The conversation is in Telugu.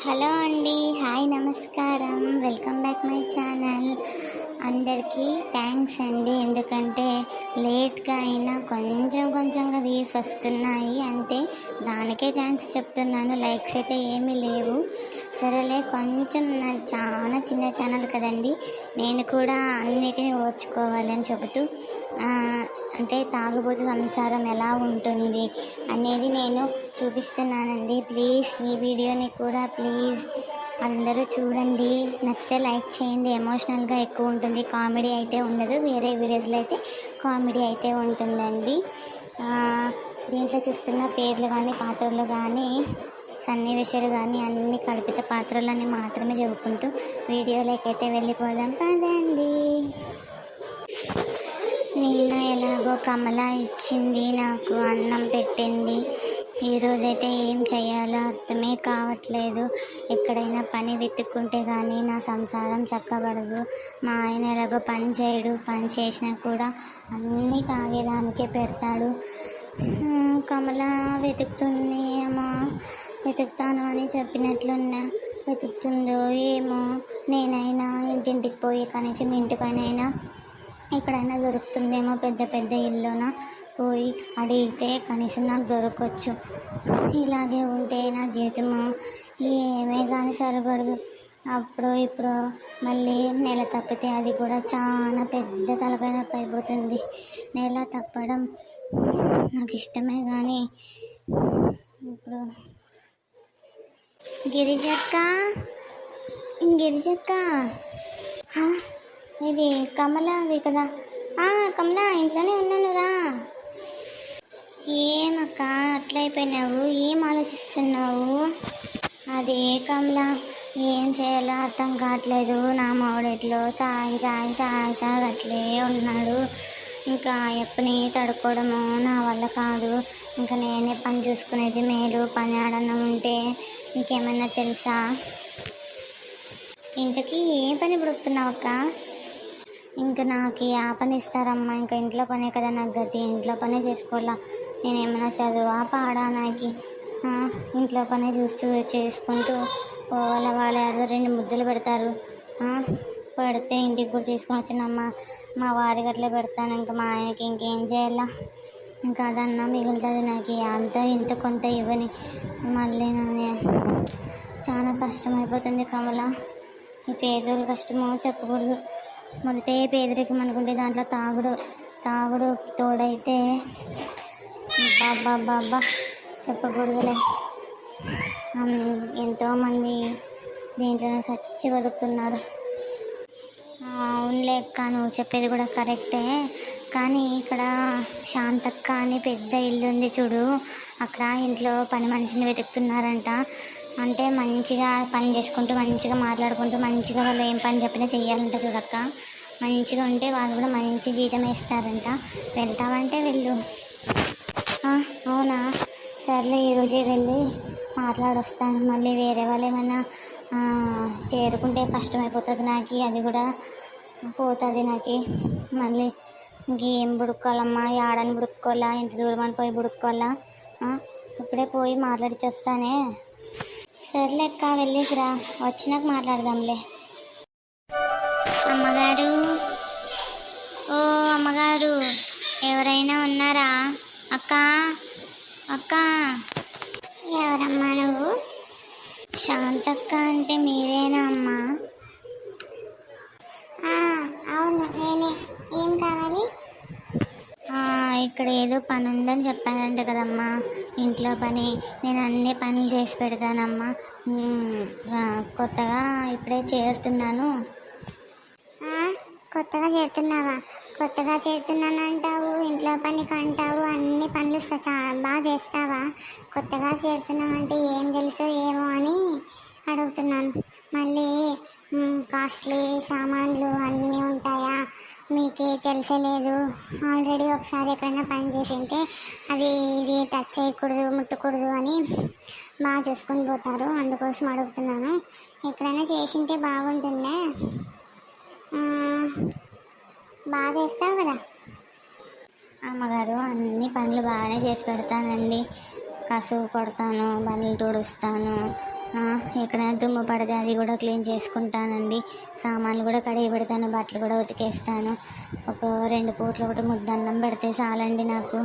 హలో అండి, హాయ్, నమస్కారం, వెల్కమ్ బ్యాక్ మై ఛానల్. అందరికీ థ్యాంక్స్ అండి. ఎందుకంటే లేట్గా అయినా కొంచెంగా వ్యూస్ వస్తున్నాయి అంతే, దానికే థ్యాంక్స్ చెప్తున్నాను. లైక్స్ అయితే ఏమీ లేవు. సరేలే, కొంచెం నాది చాలా చిన్న ఛానల్ కదండి, నేను కూడా అన్నిటిని ఓర్చుకోవాలి అని చెబుతూ అంటే తాగుబోతు సంసారం ఎలా ఉంటుంది అనేది నేను చూపిస్తున్నానండి. ప్లీజ్ ఈ వీడియోని కూడా ప్లీజ్ అందరూ చూడండి. నచ్చితే లైక్ చేయండి. ఎమోషనల్గా ఎక్కువ ఉంటుంది, కామెడీ అయితే ఉండదు. వేరే వీడియోస్లో అయితే కామెడీ అయితే ఉంటుందండి. దీంట్లో చూస్తున్న పేర్లు కానీ పాత్రలు కానీ సన్నివేశాలు కానీ అన్ని కల్పిత పాత్రలని మాత్రమే చెప్పుకుంటూ వీడియోలోకైతే వెళ్ళిపోదాం పదండి. నిన్న ఎలాగో కమల ఇచ్చింది, నాకు అన్నం పెట్టింది. ఈరోజైతే ఏం చేయాలో అర్థమే కావట్లేదు. ఎక్కడైనా పని వెతుక్కుంటే కానీ నా సంసారం చక్కబడదు. మా ఆయన ఎలాగో పని చేయడు, పని చేసినా కూడా అన్నీ తాగేదానికే పెడతాడు. కమల వెతుకుతుంది, అమ్మా వెతుకుతాను అని చెప్పినట్లున్నా వెతుకుతుందో ఏమో. నేనైనా ఇంటింటికి పోయి కనీసం ఇంటి పైన అయినా ఎక్కడైనా దొరుకుతుందేమో, పెద్ద ఇల్లున పోయి అడిగితే కనీసం నాకు దొరకవచ్చు. ఇలాగే ఉంటే నా జీవితము ఏమే కానీ సరిపడదు. అప్పుడు ఇప్పుడు మళ్ళీ నెల తప్పితే అది కూడా చాలా పెద్ద తలకాయ నొప్పి అయిపోతుంది. నెల తప్పడం నాకు ఇష్టమే కానీ ఇప్పుడు గిరిజక్క ఇది కమల అది కదా. కమల, ఇంట్లోనే ఉన్నాను రా. ఏమక్క అట్లా అయిపోయినావు, ఏం ఆలోచిస్తున్నావు? అది కమల, ఏం చేయాలో అర్థం కావట్లేదు. నా మామిడిట్లో తాగి అట్లే ఉన్నాడు. ఇంకా ఎప్పని తడుకోవడము నా వల్ల కాదు. ఇంకా నేనే పని చూసుకునేది మేలు. పని ఆడన్నా ఉంటే నీకేమన్నా తెలుసా? ఇంతకీ ఏ పని పుడుకుతున్నావు అక్క? ఇంకా నాకు ఆ పని ఇస్తారమ్మా. ఇంకా ఇంట్లో పనే కదా నాకు గతి, ఇంట్లో పనే చేసుకోవాలా. నేనేమైనా చదువా పాడా? నాకు ఇంట్లో పనే చేసుకుంటూ పోవాలా. వాళ్ళు 2 ముద్దలు పెడతారు, పెడితే ఇంటికి కూడా తీసుకొని వచ్చినమ్మా మా వారికి అట్లా పెడతాను. ఇంకా మా ఆయనకి ఇంకేం చేయాలా? ఇంకా అదన్నా మిగులుతుంది నాకు. అంత ఇంత కొంత ఇవ్వని మళ్ళీ నన్ను చాలా కష్టం అయిపోతుంది కమల. ఈ పేదోళ్ళ కష్టమో చెప్పకూడదు. మొదటే పేదరికం అనుకుంటే దాంట్లో తాగుడు తోడైతే బాబా చెప్పకూడదులే. ఎంతోమంది దీంట్లోనే చచ్చి బతుకుతున్నారు. అవునులే అక్క, నువ్వు చెప్పేది కూడా కరెక్టే. కానీ ఇక్కడ శాంతక్క అని పెద్ద ఇల్లు ఉంది చూడు, అక్కడ ఇంట్లో పని మనిషిని వెతుకుతున్నారంట. అంటే మంచిగా పని చేసుకుంటూ మంచిగా మాట్లాడుకుంటూ మంచిగా వాళ్ళు ఏం పని చెప్పినా చెయ్యాలంట చూడక్క. మంచిగా ఉంటే వాళ్ళు కూడా మంచి జీతం వేస్తారంట. వెళ్తావంటే వెళ్ళు. అవునా, సర్లే, ఈరోజే వెళ్ళి మాట్లాడొస్తాను. మళ్ళీ వేరే వాళ్ళు ఏమైనా చేరుకుంటే కష్టమైపోతుంది నాకు. అది కూడా పోతుంది నాకు. మళ్ళీ ఇంకేం బుడుక్కోవాలమ్మా, ఆడని బుడుక్కోవాలా, ఇంత దూరం అని పోయి బుడుక్కోవాలా? ఇప్పుడే పోయి మాట్లాడిచి వస్తానే. సర్లే అక్క, వెళ్ళేసిరా, వచ్చినాక మాట్లాడదాంలే. అమ్మగారు, ఓ అమ్మగారు, ఎవరైనా ఉన్నారా? అక్క, ఎవరమ్మా నువ్వు? శాంతక్క అంటే మీరేనా అమ్మా? అవును నేనే. ఏం కావాలి? ఇక్కడ ఏదో పని ఉందని చెప్పానంట కదమ్మా, ఇంట్లో పని. నేను అన్ని పనులు చేసి పెడతానమ్మా. కొత్తగా ఇప్పుడే చేరుతున్నాను. కొత్తగా చేరుతున్నావా? కొత్తగా చేరుతున్నాను అంటావు, ఇంట్లో పని కంటావు, అన్ని పనులు బాగా చేస్తావా? కొత్తగా చేరుతున్నావంటే ఏం తెలుసు ఏమో అని అడుగుతున్నాను. మళ్ళీ కాస్ట్లీ సామాన్లు అన్నీ ఉంటాయా? మీకే తెలిసలేదు. ఆల్రెడీ ఒకసారి ఎక్కడైనా పని చేసి ఉంటే ఇది టచ్ చేయకూడదు, ముట్టకూడదు అని బాగా చూసుకొని పోతారు. అందుకోసం అడుగుతున్నాను. ఎక్కడైనా చేసింటే బాగుంటుండే. బాగా చేస్తావు కదా అమ్మగారు? అన్ని పనులు బాగానే చేసి పెడతానండి. కసువు కొడతాను, బండ్లు తుడుస్తాను, ఎక్కడైనా దుమ్ము పడితే అది కూడా క్లీన్ చేసుకుంటానండి. సామాన్లు కూడా కడిగి పెడతాను, బట్టలు కూడా ఉతికేస్తాను. ఒక 2 పూట్ల ఒకటి ముద్దన్నం పెడితే చాలండి నాకు.